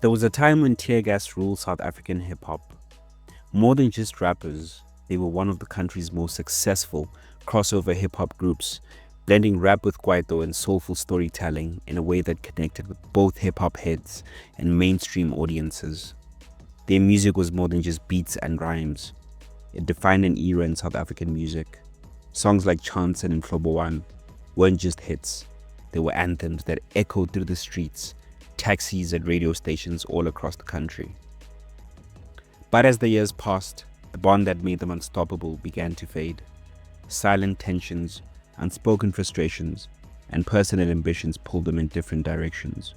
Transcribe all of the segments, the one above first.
There was a time when Teargas ruled South African hip hop. More than just rappers, they were one of the country's most successful crossover hip hop groups, blending rap with kwaito and soulful storytelling in a way that connected with both hip hop heads and mainstream audiences. Their music was more than just beats and rhymes. It defined an era in South African music. Songs like Chance and Mhlobo weren't just hits, they were anthems that echoed through the streets, taxis at radio stations all across the country. But as the years passed, the bond that made them unstoppable began to fade. Silent tensions, unspoken frustrations, and personal ambitions pulled them in different directions.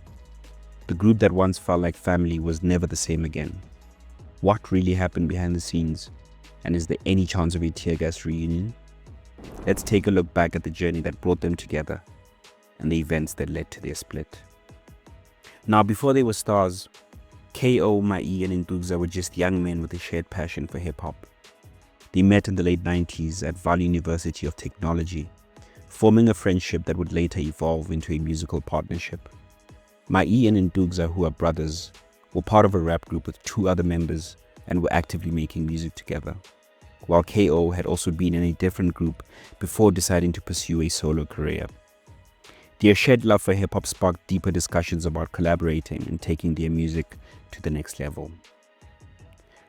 The group that once felt like family was never the same again. What really happened behind the scenes? And is there any chance of a Teargas reunion? Let's take a look back at the journey that brought them together and the events that led to their split. Now, before they were stars, K.O., Mai and Ntukza were just young men with a shared passion for hip-hop. They met in the late 90s at Vaal University of Technology, forming a friendship that would later evolve into a musical partnership. Mai and Ntukza, who are brothers, were part of a rap group with two other members and were actively making music together, while K.O. had also been in a different group before deciding to pursue a solo career. Their shared love for hip-hop sparked deeper discussions about collaborating and taking their music to the next level.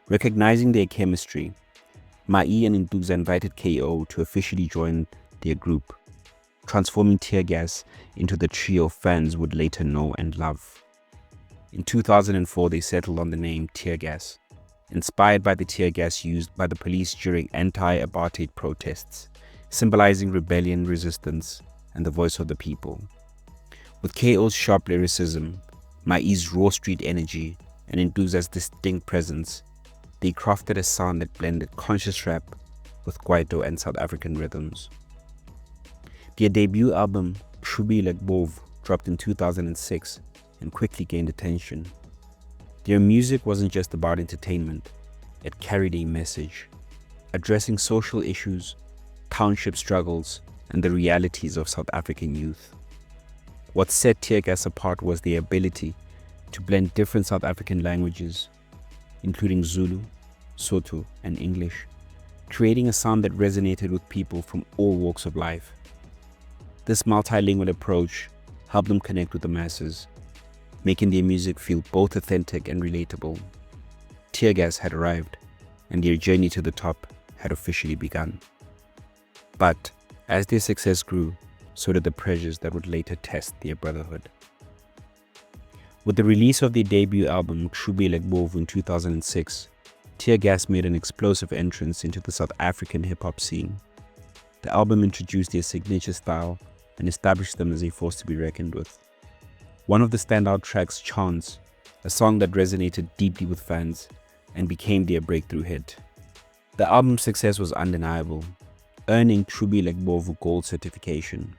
Recognizing their chemistry, Mai and Ntukza invited K.O. to officially join their group, transforming Teargas into the trio fans would later know and love. In 2004, they settled on the name Teargas, inspired by the tear gas used by the police during anti-apartheid protests, symbolizing rebellion, resistance, and the voice of the people. With K.O.'s sharp lyricism, Mai's raw street energy, and Ntukza's distinct presence, they crafted a sound that blended conscious rap with kwaito and South African rhythms. Their debut album, Shubile Bov, dropped in 2006 and quickly gained attention. Their music wasn't just about entertainment, it carried a message, addressing social issues, township struggles, and the realities of South African youth. What set Teargas apart was their ability to blend different South African languages, including Zulu, Sotho, and English, creating a sound that resonated with people from all walks of life. This multilingual approach helped them connect with the masses, making their music feel both authentic and relatable. Teargas had arrived, and their journey to the top had officially begun. But as their success grew, so did the pressures that would later test their brotherhood. With the release of their debut album, Shubile Bov, in 2006, Teargas made an explosive entrance into the South African hip-hop scene. The album introduced their signature style and established them as a force to be reckoned with. One of the standout tracks, Chance, a song that resonated deeply with fans and became their breakthrough hit. The album's success was undeniable, earning Shubile Bov gold certification.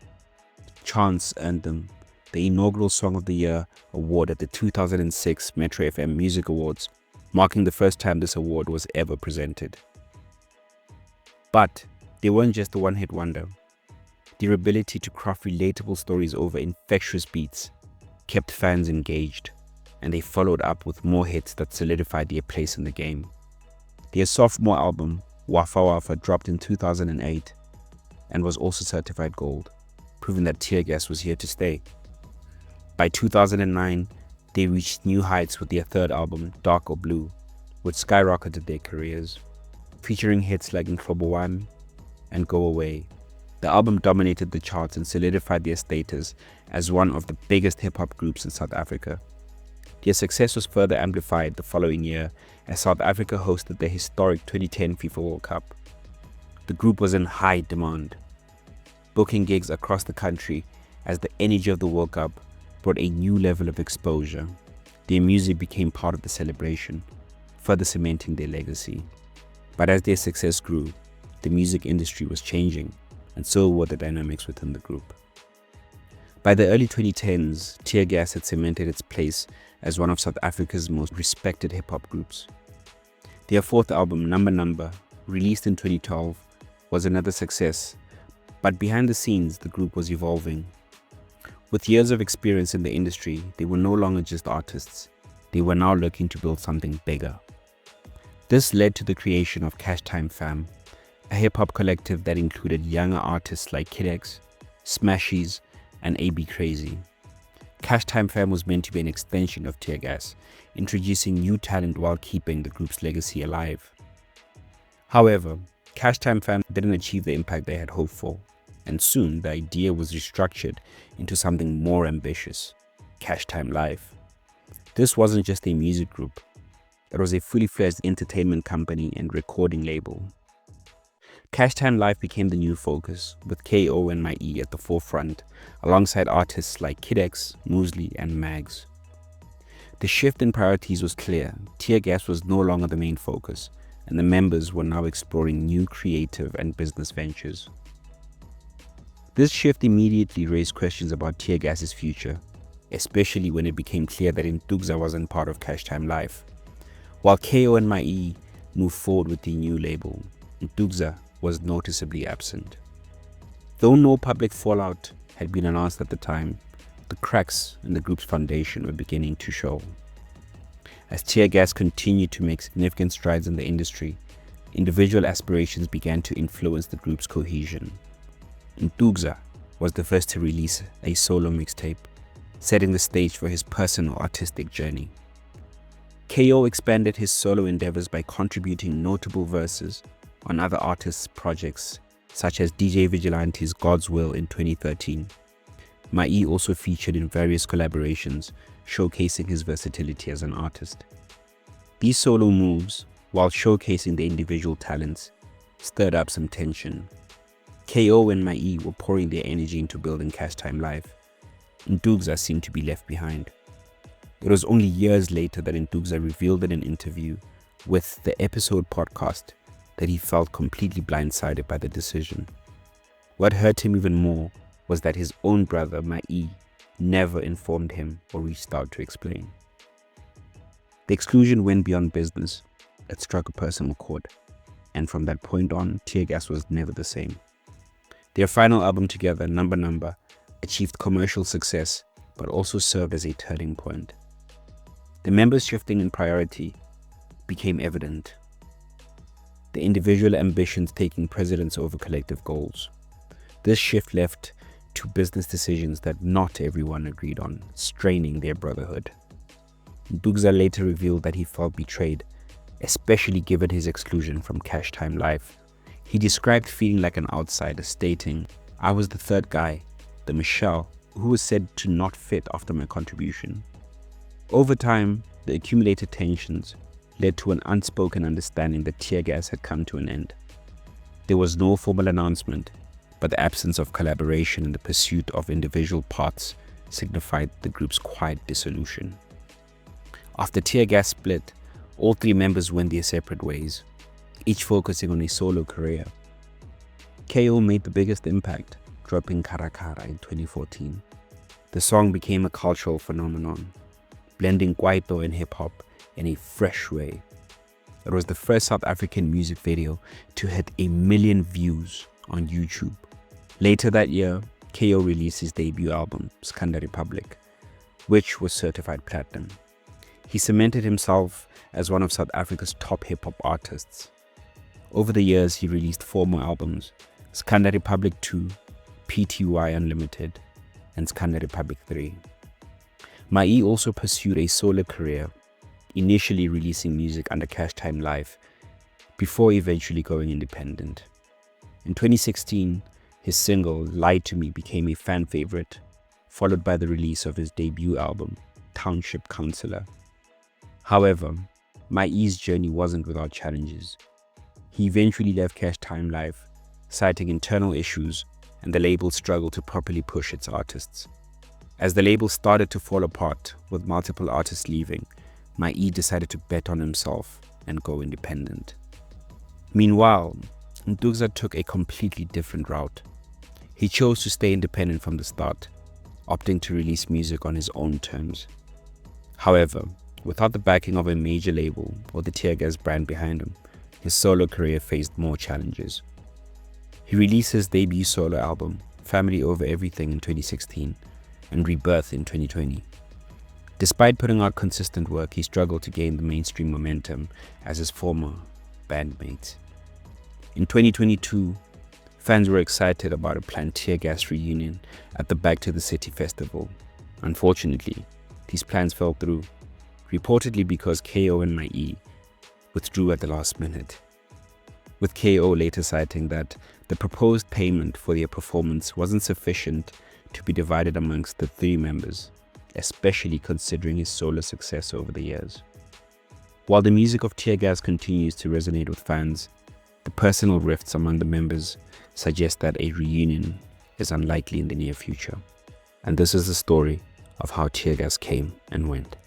Chance earned them the inaugural Song of the Year award at the 2006 Metro FM Music Awards, marking the first time this award was ever presented. But they weren't just a one-hit wonder. Their ability to craft relatable stories over infectious beats kept fans engaged, and they followed up with more hits that solidified their place in the game. Their sophomore album, Wafa Wafa, dropped in 2008 and was also certified gold, proving that Teargas was here to stay. By 2009, they reached new heights with their third album, Dark or Blue, which skyrocketed their careers, featuring hits like Mhlobo and Go Away. The album dominated the charts and solidified their status as one of the biggest hip-hop groups in South Africa. Their success was further amplified the following year as South Africa hosted the historic 2010 FIFA World Cup. The group was in high demand, booking gigs across the country as the energy of the World Cup brought a new level of exposure. Their music became part of the celebration, further cementing their legacy. But as their success grew, the music industry was changing, and so were the dynamics within the group. By the early 2010s, Teargas had cemented its place as one of South Africa's most respected hip-hop groups. Their fourth album, Number, released in 2012, was another success, but behind the scenes, the group was evolving. With years of experience in the industry, they were no longer just artists. they were now looking to build something bigger. This led to the creation of Cashtime Fam, a hip-hop collective that included younger artists like Teargas, Smashies, and AB Crazy. Cashtime Fam was meant to be an extension of Teargas, introducing new talent while keeping the group's legacy alive. However, Cashtime Fam didn't achieve the impact they had hoped for, and soon the idea was restructured into something more ambitious, Cashtime Live. This wasn't just a music group, it was a fully fledged entertainment company and recording label. Cashtime Live became the new focus, with KO and My E at the forefront, alongside artists like Kid X, Muesli, and Mags. The shift in priorities was clear. Teargas was no longer the main focus, and the members were now exploring new creative and business ventures. This shift immediately raised questions about Teargas's future, especially when it became clear that Ntukza wasn't part of Cashtime Live. While KO and My E moved forward with the new label, Ntukza was noticeably absent. Though no public fallout had been announced at the time, the cracks in the group's foundation were beginning to show. As Teargas continued to make significant strides in the industry, individual aspirations began to influence the group's cohesion. Ntukza was the first to release a solo mixtape, setting the stage for his personal artistic journey. KO expanded his solo endeavors by contributing notable verses on other artists' projects, such as DJ Vigilante's God's Will in 2013. My E also featured in various collaborations, showcasing his versatility as an artist. These solo moves, while showcasing their individual talents, stirred up some tension. KO and My E were pouring their energy into building Cashtime Live. Ntukza seemed to be left behind. It was only years later that Ntukza revealed in an interview with the Episode podcast that he felt completely blindsided by the decision. What hurt him even more was that his own brother, My E, never informed him or reached out to explain. The exclusion went beyond business. It struck a personal chord, and from that point on, Teargas was never the same. Their final album together, Number, achieved commercial success, but also served as a turning point. The members' shifting in priority became evident, the individual ambitions taking precedence over collective goals. This shift left to business decisions that not everyone agreed on, straining their brotherhood. Ntukza later revealed that he felt betrayed, especially given his exclusion from Cashtime Live. He described feeling like an outsider, stating, "I was the third guy, the Michelle, who was said to not fit after my contribution." Over time, the accumulated tensions led to an unspoken understanding that Teargas had come to an end. There was no formal announcement, but the absence of collaboration in the pursuit of individual parts signified the group's quiet dissolution. After Teargas split, all three members went their separate ways, each focusing on a solo career. KO made the biggest impact, dropping Kara Kara in 2014. The song became a cultural phenomenon, blending kwaito and hip-hop in a fresh way. It was the first South African music video to hit 1 million views on YouTube. Later that year, KO released his debut album, Skanda Republic, which was certified platinum. He cemented himself as one of South Africa's top hip-hop artists. Over the years, he released 4 more albums, Skanda Republic 2, PTY Unlimited, and Skanda Republic 3. My E also pursued a solo career, initially releasing music under Cashtime Live, before eventually going independent. In 2016, his single Lie to Me became a fan favorite, followed by the release of his debut album, Township Councillor. However, My E's journey wasn't without challenges. He eventually left Cashtime Live, citing internal issues and the label's struggle to properly push its artists. As the label started to fall apart, with multiple artists leaving, My E decided to bet on himself and go independent. Meanwhile, Ntukza took a completely different route. He chose to stay independent from the start, opting to release music on his own terms. However, without the backing of a major label or the Teargas brand behind him, his solo career faced more challenges. He released his debut solo album, Family Over Everything, in 2016 and Rebirth in 2020. Despite putting out consistent work, he struggled to gain the mainstream momentum as his former bandmates. In 2022, fans were excited about a planned Teargas reunion at the Back to the City festival. Unfortunately, these plans fell through, reportedly because KO and MyE withdrew at the last minute, with KO later citing that the proposed payment for their performance wasn't sufficient to be divided amongst the three members, especially considering his solo success over the years. While the music of Teargas continues to resonate with fans, the personal rifts among the members suggest that a reunion is unlikely in the near future. And this is the story of how Teargas came and went.